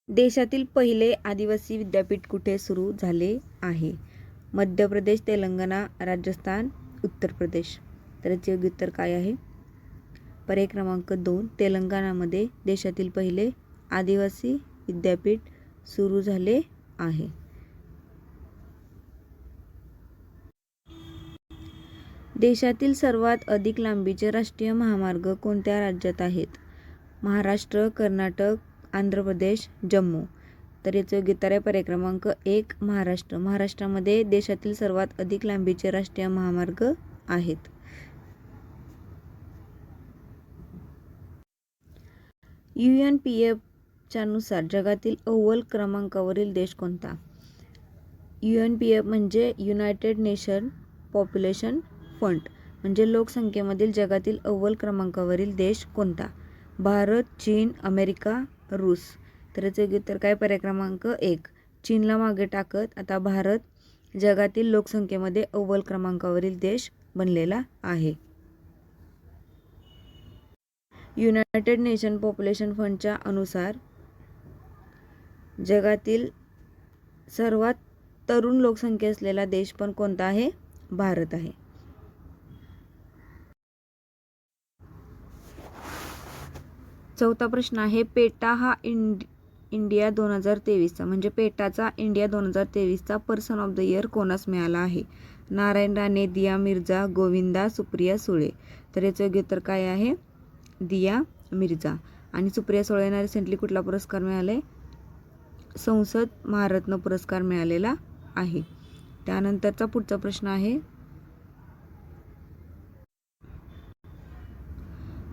देशातील पहिले आदिवासी विद्यापीठ कुठे सुरू झाले आहे? मध्य प्रदेश, तेलंगणा, राजस्थान, उत्तर प्रदेश. तर याचे योग्य उत्तर काय आहे? पर्याय क्रमांक 2 तेलंगणामध्ये देशातील पहिले आदिवासी विद्यापीठ सुरू झाले आहे. देशातील सर्वात अधिक लांबीचे राष्ट्रीय महामार्ग कोणत्या राज्यात आहेत? महाराष्ट्र, कर्नाटक, आंध्र प्रदेश, जम्मू. तर याचं योग्य उत्तर आहे पर्याय क्रमांक 1 महाराष्ट्र. महाराष्ट्रामध्ये देशातील सर्वात अधिक लांबीचे राष्ट्रीय महामार्ग आहेत. UNPFच्या नुसार जगातील अव्वल क्रमांकावरील देश कोणता? UNPF म्हणजे युनायटेड नेशन पॉप्युलेशन फंड म्हणजे लोकसंख्येमधील जगातील अव्वल क्रमांकावरील देश कोणता? भारत, चीन, अमेरिका, रूस. तर याचे योग्य उत्तर काय? पर्याय क्रमांक 1 चीनला मागे टाकत आता भारत जगातील लोकसंख्येमध्ये अव्वल क्रमांकावरील देश बनलेला आहे. युनायटेड नेशन पॉप्युलेशन फंडच्या अनुसार जगातील सर्वात तरुण लोकसंख्या असलेला देश पण कोणता आहे? भारत आहे. चौथा प्रश्न आहे पेटा हा इंडिया 2023चा म्हणजे पेटाचा इंडिया 2023चा पर्सन ऑफ द इयर कोणास मिळाला आहे? नारायण राणे, दिया मिर्झा, गोविंदा, सुप्रिया सुळे. तर याचं योग्य उत्तर काय आहे? दिया मिर्झा. आणि सुप्रिया सुळेंना रिसेंटली कुठला पुरस्कार मिळालाय? संसद महारत्न पुरस्कार मिळालेला आहे. त्यानंतरचा पुढचा प्रश्न आहे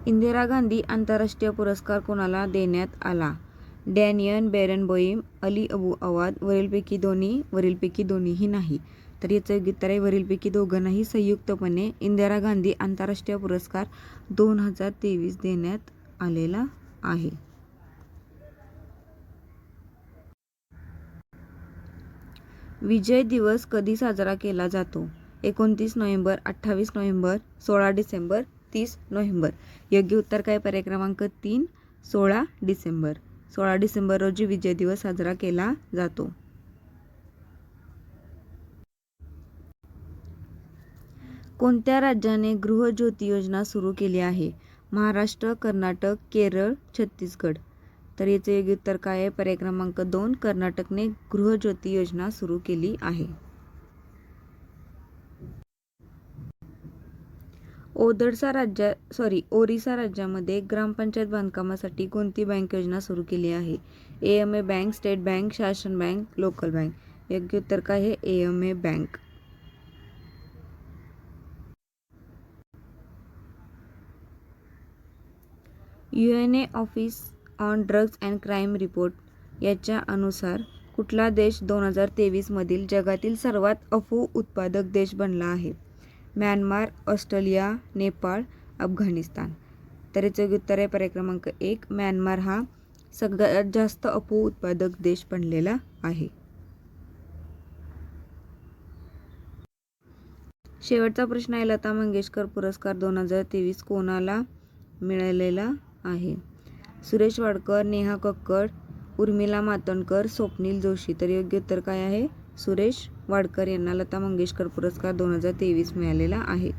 इंदिरा गांधी आंतरराष्ट्रीय पुरस्कार कोणाला देण्यात आला? डॅनियल बेरनबोइम, अली अबू अवाद, वरीलपैकी दोन्हीही नाही. तर याचं योग्य उत्तर आहे वरीलपैकी दोघांनाही संयुक्तपणे इंदिरा गांधी आंतरराष्ट्रीय पुरस्कार 2023 देण्यात आलेला आहे. विजय दिवस कधी साजरा केला जातो? 29 नोव्हेंबर, 28 नोव्हेंबर, 16 डिसेंबर, 30 नोव्हेंबर. योग्य उत्तर काय? पर्याय क्रमांक 3 16 डिसेंबर. 16 डिसेंबर रोजी विजय दिवस साजरा केला जातो. कोणत्या राज्याने गृहज्योती योजना सुरू केली आहे? महाराष्ट्र, कर्नाटक, केरळ, छत्तीसगड. तर याचे योग्य उत्तर काय आहे? पर्याय क्रमांक 2 कर्नाटकने गृहज्योती योजना सुरू केली आहे. ओरिसा राज्यामध्ये ग्रामपंचायत बांधकामासाठी कोणती बँक योजना सुरू केली आहे? AMA बँक, स्टेट बँक, शासन बँक, लोकल बँक. योग्य उत्तर काय आहे? AMA bank. UNA office on drugs and crime report याच्या अनुसार कुठला देश 2023 मधील जगातील सर्वात अफू उत्पादक देश बनला आहे? Myanmar, Australia, Nepal, Afghanistan. तर याचं योग्य उत्तर आहे पर्याय क्रमांक 1 म्यानमार हा सगळ्यात जास्त अफू उत्पादक देश बनलेला आहे. शेवटचा प्रश्न आहे लता मंगेशकर पुरस्कार 2023 कोणाला मिळालेला आहे? सुरेश वाडकर, नेहा कक्कड, उर्मिला मातोंडकर, स्वप्नील जोशी. तर योग्य उत्तर काय आहे? सुरेश वाडकर यांना लता मंगेशकर पुरस्कार 2023 मिळालेला आहे.